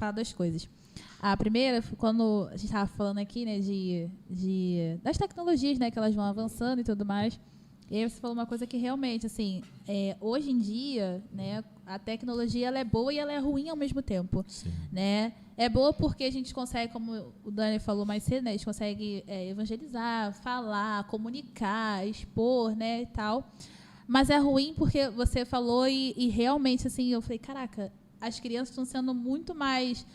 falar duas coisas. A primeira, quando a gente estava falando aqui, né, das tecnologias, né, que elas vão avançando e tudo mais. E aí você falou uma coisa que realmente, assim, hoje em dia, né, a tecnologia ela é boa e ela é ruim ao mesmo tempo. Sim. Né? É boa porque a gente consegue, como o Dani falou mais cedo, né, a gente consegue evangelizar, falar, comunicar, expor, né, e tal. Mas é ruim porque você falou e realmente, assim, eu falei, caraca, as crianças estão sendo muito mais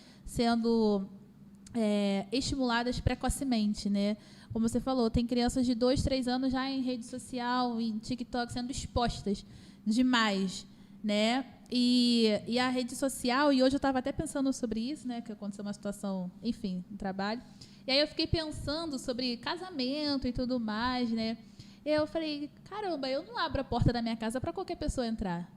estimuladas precocemente, né? Como você falou, tem crianças de 2, 3 anos já em rede social, em TikTok, sendo expostas demais, né? E a rede social, e hoje eu estava até pensando sobre isso, né? Que aconteceu uma situação, enfim, no trabalho. E aí eu fiquei pensando sobre casamento e tudo mais, né? E aí eu falei, caramba, eu não abro a porta da minha casa para qualquer pessoa entrar.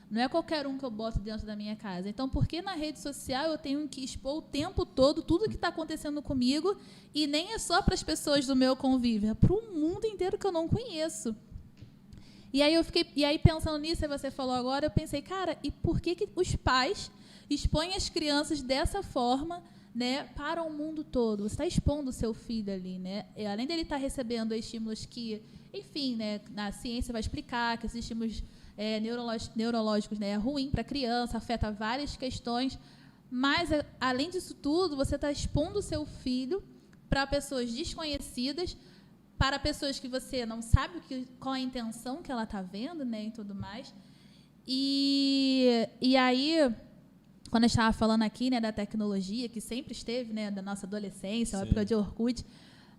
Não é qualquer um que eu boto dentro da minha casa. Então, por que na rede social eu tenho que expor o tempo todo tudo que está acontecendo comigo e nem é só para as pessoas do meu convívio, é para o mundo inteiro que eu não conheço. E aí pensando nisso, aí você falou agora, eu pensei, cara, e por que os pais expõem as crianças dessa forma, né, para o mundo todo? Você está expondo o seu filho ali, né? E além dele estar recebendo estímulos que, enfim, né, na ciência vai explicar que esses estímulos neurológicos, né, é ruim para a criança, afeta várias questões, mas, além disso tudo, você está expondo o seu filho para pessoas desconhecidas, para pessoas que você não sabe qual a intenção que ela está vendo, né, e tudo mais. E aí, quando eu estava falando aqui, né, da tecnologia, que sempre esteve, né, da nossa adolescência, a época de Orkut,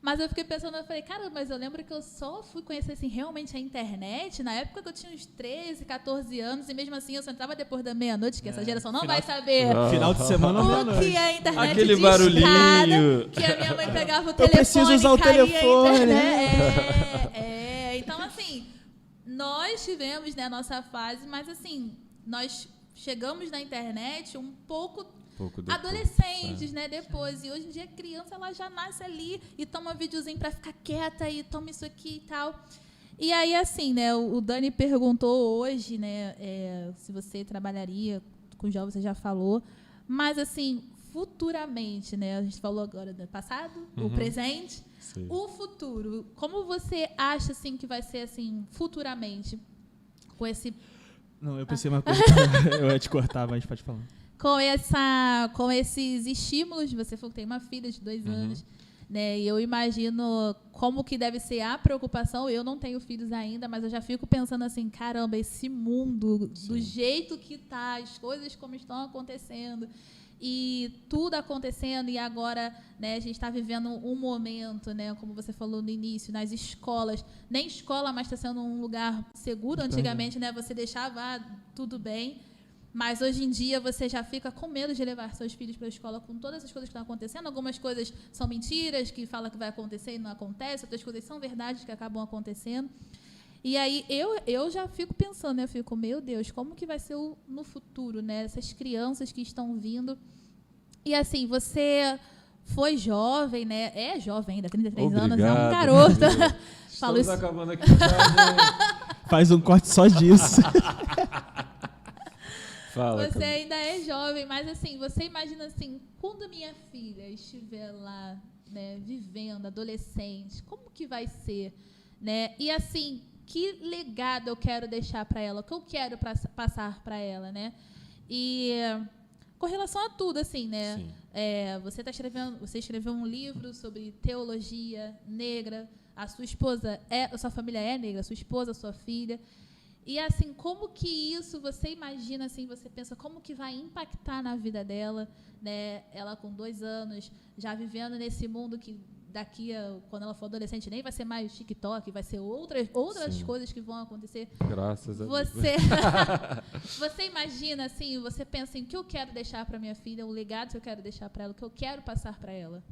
mas eu fiquei pensando, eu falei, cara, mas eu lembro que eu só fui conhecer assim, realmente a internet na época que eu tinha uns 13, 14 anos, e mesmo assim eu só entrava depois da meia-noite, que essa geração não vai saber Final de semana, o que é a internet Aquele discada, barulhinho. que a minha mãe pegava o Eu telefone preciso usar e o caía telefone, a né? internet. Então, assim, nós tivemos, né, a nossa fase, mas assim, nós chegamos na internet um pouco Depois, adolescentes, né, depois. E hoje em dia a criança ela já nasce ali e toma um videozinho para ficar quieta e toma isso aqui e tal. E aí, assim, né, o Dani perguntou hoje, né, se você trabalharia com jovens, você já falou. Mas, assim, futuramente, né, a gente falou agora do passado, o presente, Sim. o futuro. Como você acha, assim, que vai ser, assim, futuramente com esse... Não, eu pensei uma coisa que eu ia te cortar, mas pode falar. Com esses estímulos, você falou que tem uma filha de 2 anos, né? E eu imagino como que deve ser a preocupação. Eu não tenho filhos ainda, mas eu já fico pensando assim, caramba, esse mundo, do jeito que tá, as coisas como estão acontecendo, e tudo acontecendo, e agora, né, a gente está vivendo um momento, né, como você falou no início, nas escolas, nem escola mais está sendo um lugar seguro. Antigamente, né, você deixava tudo bem. Mas hoje em dia você já fica com medo de levar seus filhos para a escola com todas as coisas que estão acontecendo. Algumas coisas são mentiras, que fala que vai acontecer e não acontece. Outras coisas são verdades que acabam acontecendo. E aí eu já fico pensando, né? Eu fico, meu Deus, como que vai ser no futuro, né? Essas crianças que estão vindo. E assim, você foi jovem, né? É jovem ainda, 33 anos, é um garoto. Falo Estamos isso. acabando aqui. Faz um corte só disso. Fala, Você Camila. ainda é jovem, mas assim, você imagina assim, quando minha filha estiver lá, né, vivendo, adolescente, como que vai ser, né? E assim, que legado eu quero deixar para ela, o que eu quero passar para ela, né? E com relação a tudo, assim, né? Você escreveu um livro sobre teologia negra, a sua família é negra, a sua esposa, a sua filha. E, assim, como que isso, você imagina, assim, você pensa, como que vai impactar na vida dela, né? Ela com 2 anos, já vivendo nesse mundo que daqui quando ela for adolescente, nem vai ser mais TikTok, vai ser outras coisas que vão acontecer. Graças a Deus. Você imagina, assim, você pensa em o que eu quero deixar para minha filha, o legado que eu quero deixar para ela, o que eu quero passar para ela.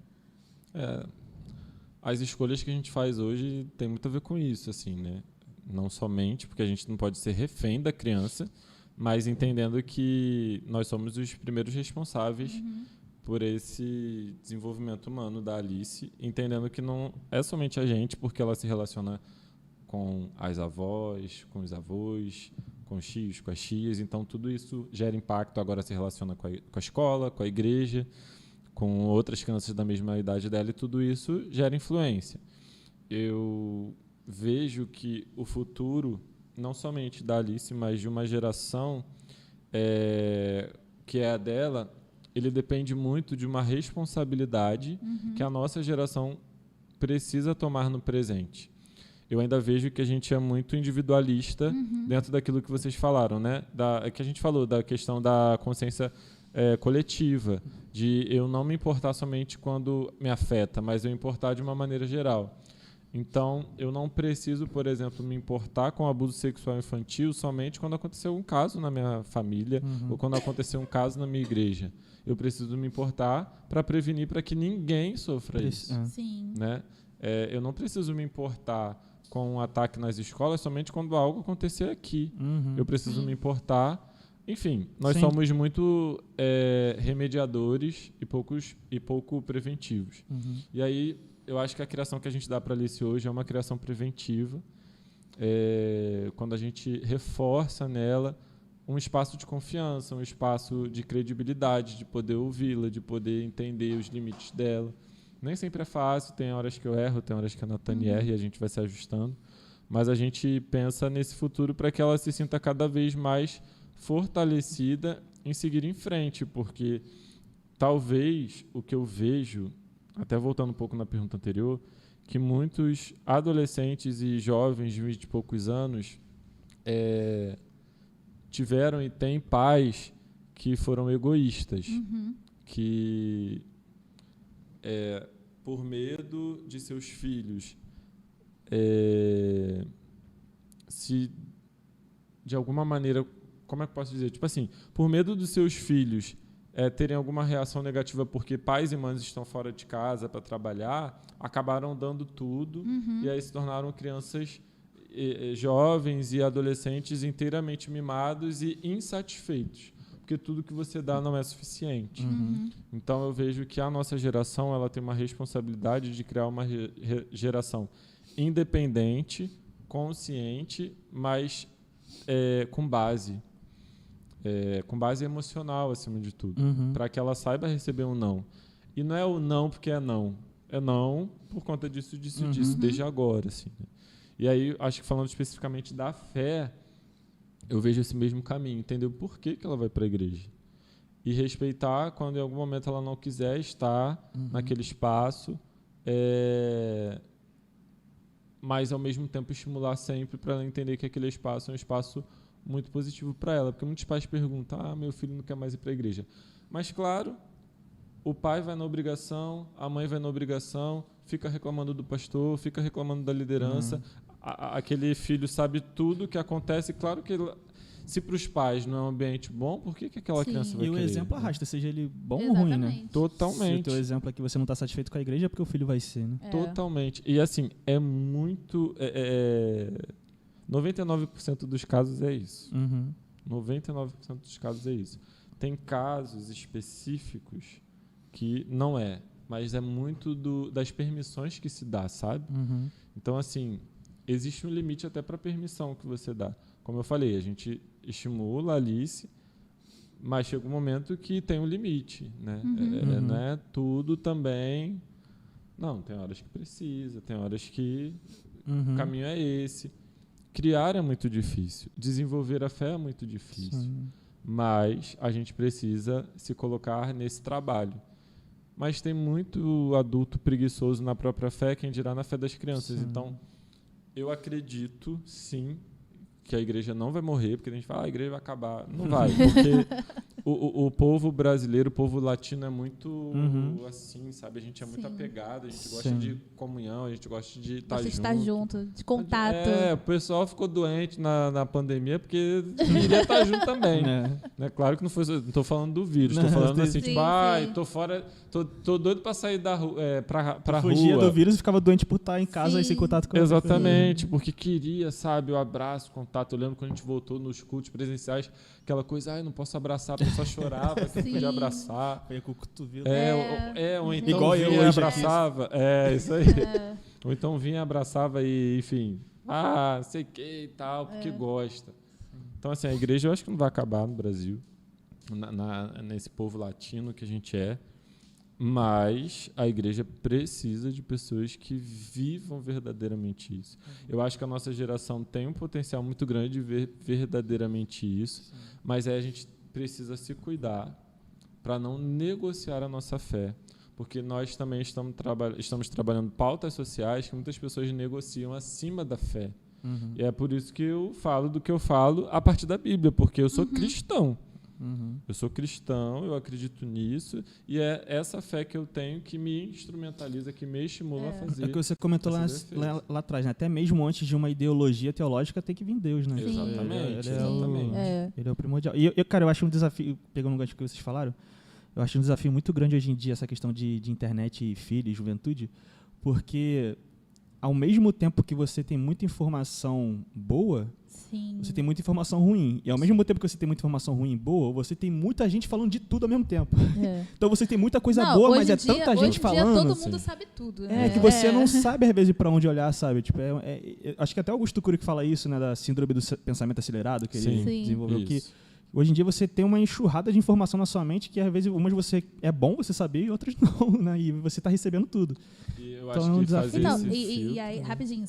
As escolhas que a gente faz hoje tem muito a ver com isso, assim, né? Não somente porque a gente não pode ser refém da criança, mas entendendo que nós somos os primeiros responsáveis por esse desenvolvimento humano da Alice, entendendo que não é somente a gente, porque ela se relaciona com as avós, com os avós, com os tios, com as tias. Então, tudo isso gera impacto, agora se relaciona com a escola, com a igreja, com outras crianças da mesma idade dela, e tudo isso gera influência. Eu vejo que o futuro, não somente da Alice, mas de uma geração que é a dela, ele depende muito de uma responsabilidade que a nossa geração precisa tomar no presente. Eu ainda vejo que a gente é muito individualista dentro daquilo que vocês falaram, né? Que a gente falou da questão da consciência coletiva, de eu não me importar somente quando me afeta, mas eu importar de uma maneira geral. Então, eu não preciso, por exemplo, me importar com o abuso sexual infantil somente quando aconteceu um caso na minha família ou quando aconteceu um caso na minha igreja. Eu preciso me importar para prevenir, para que ninguém sofra isso. Sim. Né? Eu não preciso me importar com um ataque nas escolas somente quando algo acontecer aqui. Eu preciso me importar. Enfim, nós somos muito remediadores e pouco preventivos. E aí, eu acho que a criação que a gente dá para a Alice hoje é uma criação preventiva, quando a gente reforça nela um espaço de confiança, um espaço de credibilidade, de poder ouvi-la, de poder entender os limites dela. Nem sempre é fácil, tem horas que eu erro, tem horas que a Natane erra e a gente vai se ajustando, mas a gente pensa nesse futuro para que ela se sinta cada vez mais fortalecida em seguir em frente, porque talvez o que eu vejo, até voltando um pouco na pergunta anterior, que muitos adolescentes e jovens de 20 e poucos anos tiveram e têm pais que foram egoístas, que por medo de seus filhos se de alguma maneira, como é que eu posso dizer? Tipo assim, por medo dos seus filhos terem alguma reação negativa porque pais e mães estão fora de casa para trabalhar, acabaram dando tudo e aí se tornaram crianças jovens e adolescentes inteiramente mimados e insatisfeitos, porque tudo que você dá não é suficiente. Então eu vejo que a nossa geração ela tem uma responsabilidade de criar uma geração independente, consciente, mas com base emocional acima de tudo, para que ela saiba receber um não. E não é o não porque é não por conta disso, disso, desde agora, assim, né? E aí, acho que falando especificamente da fé, eu vejo esse mesmo caminho, entender o porquê que ela vai para a igreja. E respeitar quando em algum momento ela não quiser estar naquele espaço, mas ao mesmo tempo estimular sempre para ela entender que aquele espaço é um espaço muito positivo para ela. Porque muitos pais perguntam, meu filho não quer mais ir para a igreja. Mas, claro, o pai vai na obrigação, a mãe vai na obrigação, fica reclamando do pastor, fica reclamando da liderança. Aquele filho sabe tudo o que acontece. Claro que se para os pais não é um ambiente bom, por que aquela criança vai querer? E o exemplo arrasta, seja ele bom ou ruim, né? Totalmente. Se o teu exemplo é que você não está satisfeito com a igreja, é porque o filho vai ser, né? Totalmente. E assim, é muito... 99% dos casos é isso. 99% dos casos é isso. Tem casos específicos que não é, mas é muito das permissões que se dá, sabe? Então, assim, existe um limite até para a permissão que você dá. Como eu falei, a gente estimula a Alice, mas chega um momento que tem um limite, né? Não é tudo também... Não, tem horas que precisa, tem horas que o caminho é esse. Criar é muito difícil, desenvolver a fé é muito difícil, mas a gente precisa se colocar nesse trabalho. Mas tem muito adulto preguiçoso na própria fé, quem dirá na fé das crianças. Então, eu acredito, sim, que a igreja não vai morrer, porque a gente fala, a igreja vai acabar. Não vai, porque o povo brasileiro, o povo latino é muito assim, sabe? A gente é muito apegado, a gente gosta de comunhão, a gente gosta de estar junto, de contato. O pessoal ficou doente na pandemia porque queria estar junto também. Né? Claro que não estou falando do vírus, estou falando assim, tipo, tô fora, tô doido para sair da rua, pra rua. Fugia do vírus e ficava doente por estar em casa e sem contato com a Exatamente, porque queria, sabe, o abraço, o contato. Eu lembro quando a gente voltou nos cultos presenciais, aquela coisa, eu não posso abraçar, a pessoa chorava, que eu podia abraçar. Foi com o cotovelo. Ou então igual vinha eu e abraçava. Isso aí. Ou então vinha, abraçava e, enfim, sei que e tal, porque gosta. Então, assim, a igreja eu acho que não vai acabar no Brasil, nesse povo latino que a gente é, mas a igreja precisa de pessoas que vivam verdadeiramente isso. Eu acho que a nossa geração tem um potencial muito grande de ver verdadeiramente isso, mas aí a gente precisa se cuidar para não negociar a nossa fé, porque nós também estamos trabalhando pautas sociais que muitas pessoas negociam acima da fé. E é por isso que eu falo do que eu falo a partir da Bíblia, porque eu sou cristão. Eu sou cristão, eu acredito nisso, e é essa fé que eu tenho que me instrumentaliza, que me estimula a fazer. É o que você comentou lá atrás, né? Até mesmo antes de uma ideologia teológica tem que vir Deus, né? Sim. Exatamente. Ele é o primordial. E cara, eu acho um desafio, pegando um gancho que vocês falaram, eu acho um desafio muito grande hoje em dia essa questão de internet e filho e juventude, porque ao mesmo tempo que você tem muita informação boa, você tem muita informação ruim. E ao mesmo tempo que você tem muita informação ruim e boa, você tem muita gente falando de tudo ao mesmo tempo. Então você tem muita coisa boa, mas tanta gente falando. Todo mundo sabe tudo. Né? Que você não sabe, às vezes, para onde olhar, sabe? Tipo, acho que até o Augusto Cury que fala isso, né? Da síndrome do pensamento acelerado, que ele desenvolveu aqui. Hoje em dia você tem uma enxurrada de informação na sua mente que às vezes umas você é bom você saber e outras não, né? E você está recebendo tudo. E eu acho que fazer esse filtro... E aí, rapidinho,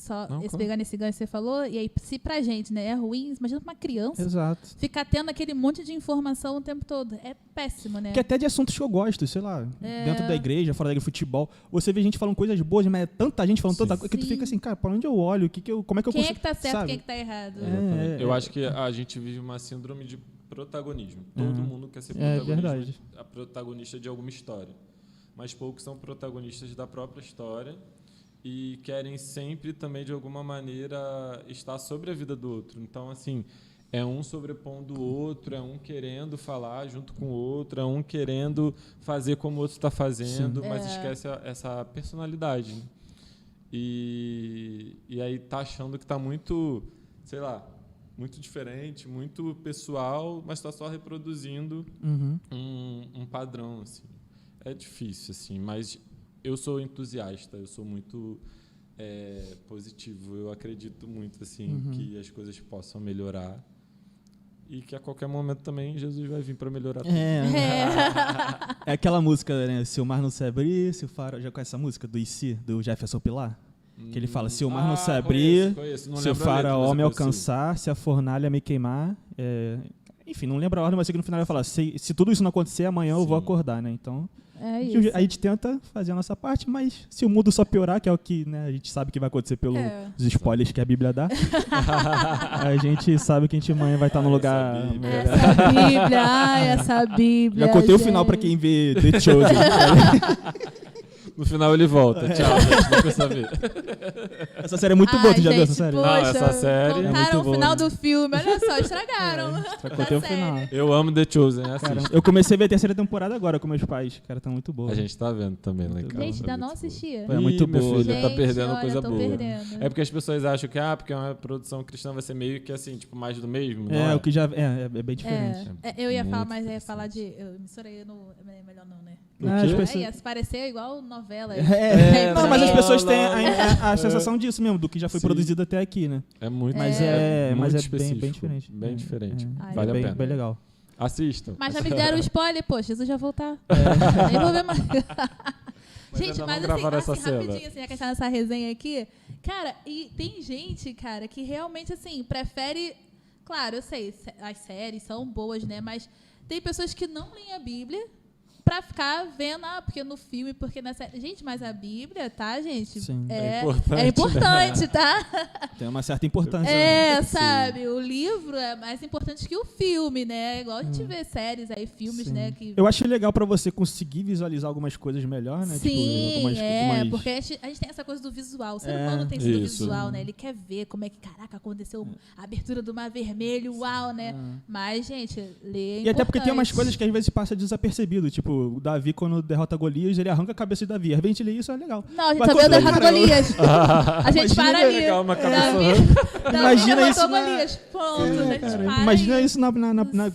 pegar nesse gancho que você falou, e aí se pra gente, né, é ruim, imagina pra uma criança. Exato. Ficar tendo aquele monte de informação o tempo todo. É péssimo, né? Que até de assuntos que eu gosto, sei lá, dentro da igreja, fora da igreja, futebol, você vê gente falando coisas boas, mas é tanta gente falando tanta coisa que tu fica assim, cara, pra onde eu olho? Como é que eu Quem é que tá certo, quem é que tá errado? Eu acho que a gente vive uma síndrome de protagonismo. Todo mundo quer ser protagonista de alguma história. Mas poucos são protagonistas da própria história e querem sempre também, de alguma maneira, estar sobre a vida do outro. Então, assim, é um sobrepondo o outro, é um querendo falar junto com o outro, é um querendo fazer como o outro está fazendo, mas esquece essa personalidade. Né? E aí tá achando que tá muito, sei lá, muito diferente, muito pessoal, mas está só reproduzindo um padrão, assim. É difícil, assim, mas eu sou entusiasta, eu sou muito positivo, eu acredito muito, assim, que as coisas possam melhorar e que a qualquer momento também Jesus vai vir para melhorar tudo. É aquela música, né? Se o mar não se abrir, se o faro... Já conhece essa música do IC, do Jefferson Pilar? Que ele fala, se o mar não se abrir, se o faraó me alcançar, se a fornalha me queimar... Enfim, não lembro a ordem, mas no final ele fala, se tudo isso não acontecer, amanhã eu vou acordar, né? Então, a gente tenta fazer a nossa parte, mas se o mundo só piorar, que é o que, né, a gente sabe que vai acontecer pelos spoilers que a Bíblia dá, a gente sabe que a gente amanhã vai estar no lugar... Essa Bíblia. Já contei o final pra quem vê The Chosen. No final ele volta. Tchau, gente. Não quer saber. Essa série é muito boa, tu já viu essa série? Poxa, não, essa série contaram é muito o boa. final do filme. Olha só, estragaram. Contei o final. Eu amo The Chosen, Cara, eu comecei a ver a terceira temporada agora com meus pais. Cara, tá muito boa. A gente tá vendo também lá em casa. Gente, ainda não assistia. É muito boa. Meu filho, tá perdendo olha, coisa boa. Perdendo. É porque as pessoas acham que porque é uma produção cristã vai ser meio que assim, tipo, mais do mesmo. O que já é bem diferente. Eu ia falar, mas ia falar de... Eu misturei é melhor não, né? Se pareceu igual novela. Não, mas as pessoas têm a sensação disso mesmo, do que já foi produzido até aqui, né? É muito Mas bem diferente. Bem diferente. Vale a pena. Bem legal. Assistam. Mas já me deram spoiler, poxa, Jesus já voltar. Nem vou ver mais. Gente, mas assim, rapidinho, assim, a questão dessa resenha aqui. Cara, e tem gente, cara, que realmente, assim, prefere... Claro, eu sei, as séries são boas, né? Mas tem pessoas que não leem a Bíblia pra ficar vendo, porque no filme, porque na série... Gente, mas a Bíblia, tá, gente? Sim. É importante, tá? Tem uma certa importância. Sabe? O livro é mais importante que o filme, né? Igual a gente vê séries aí, filmes, né? Que... Eu acho legal pra você conseguir visualizar algumas coisas melhor, né? Sim, porque a gente tem essa coisa do visual. O ser humano tem isso do visual, né? Ele quer ver como é que, caraca, aconteceu a abertura do Mar Vermelho, uau, né? Mas, gente, ler E até porque tem umas coisas que às vezes passa desapercebido, tipo, o Davi, quando derrota Golias, ele arranca a cabeça de Davi. Às vezes a gente lê isso, é legal. Não, a gente só vê o derrota Golias. A gente para ali. Imagina isso. Golias. Ponto. Imagina isso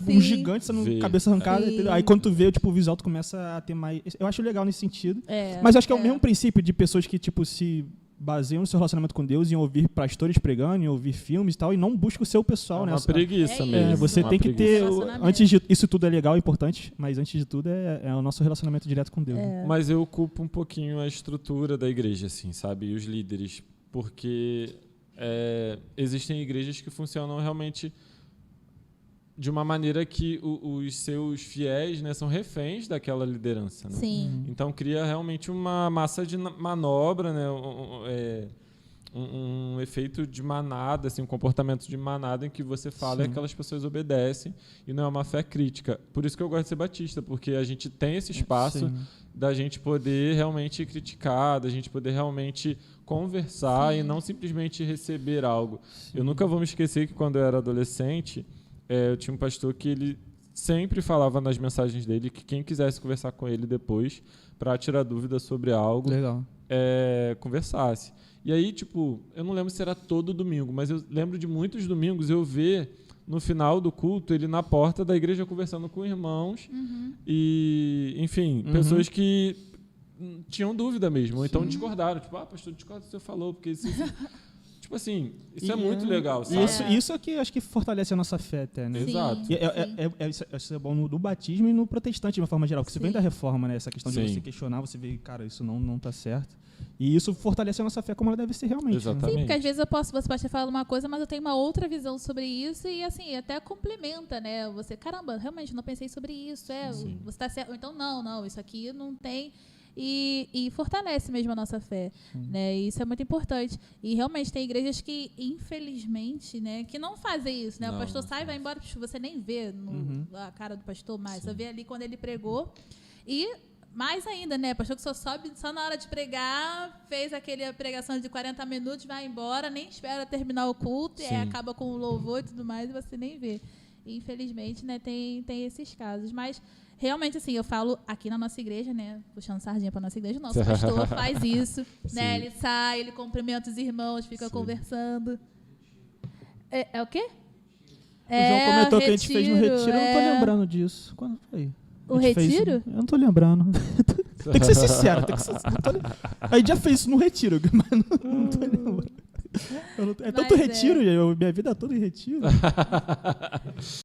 um gigante sendo cabeça arrancada. Aí quando tu vê, tipo, o visual, tu começa a ter mais... Eu acho legal nesse sentido. Mas acho que é o mesmo princípio de pessoas que, tipo, se baseiam no seu relacionamento com Deus em ouvir pastores pregando, em ouvir filmes e tal, e não busca o seu pessoal, né? Uma preguiça mesmo. Você tem que ter, antes de isso tudo é legal, é importante, mas antes de tudo é o nosso relacionamento direto com Deus. Né? Mas eu culpo um pouquinho a estrutura da igreja, assim, sabe? E os líderes, porque existem igrejas que funcionam realmente de uma maneira que os seus fiéis, né, são reféns daquela liderança. Né? Sim. Então cria realmente uma massa de manobra, né, um efeito de manada, assim, um comportamento de manada em que você fala e aquelas pessoas obedecem, e não é uma fé crítica. Por isso que eu gosto de ser batista, porque a gente tem esse espaço da gente poder realmente criticar, da gente poder realmente conversar e não simplesmente receber algo. Eu nunca vou me esquecer que quando eu era adolescente, eu tinha um pastor que ele sempre falava nas mensagens dele que quem quisesse conversar com ele depois para tirar dúvida sobre algo, conversasse. E aí, tipo, eu não lembro se era todo domingo, mas eu lembro de muitos domingos eu ver no final do culto ele na porta da igreja conversando com irmãos e, enfim, pessoas que tinham dúvida mesmo, ou então discordaram, tipo, pastor, discorda do que você falou, porque isso... Tipo assim, isso é muito legal, sabe? Isso é que acho que fortalece a nossa fé até, né? Sim, exato. Isso é bom no batismo e no protestante de uma forma geral, porque você vem da reforma, né? Essa questão de você questionar, você vê, cara, isso não tá certo. E isso fortalece a nossa fé como ela deve ser realmente. Exatamente. Sim, porque às vezes você pode falar uma coisa, mas eu tenho uma outra visão sobre isso e, assim, até complementa, né? Você, caramba, realmente não pensei sobre isso, você tá certo. Ou então, não, isso aqui não tem... E fortalece mesmo a nossa fé, né? E isso é muito importante. E realmente tem igrejas que, infelizmente, né, que não fazem isso, né? O pastor sai e vai embora, você nem vê a cara do pastor mais, só vê ali quando ele pregou. E mais ainda, né? Pastor que só sobe só na hora de pregar, fez aquela pregação de 40 minutos, vai embora, nem espera terminar o culto, e acaba com o louvor e tudo mais, e você nem vê. E, infelizmente, né, tem esses casos. Mas realmente, assim, eu falo aqui na nossa igreja, né? Puxando sardinha para nossa igreja, o nosso pastor faz isso, né? Ele sai, ele cumprimenta os irmãos, fica conversando. É o quê? O João comentou que a gente fez no retiro, eu não tô lembrando disso. Quando foi? O retiro? Eu não tô lembrando. Tem que ser sincero. A gente já fez isso no retiro, mas não tô lembrando. É tanto retiro, minha vida toda em retiro.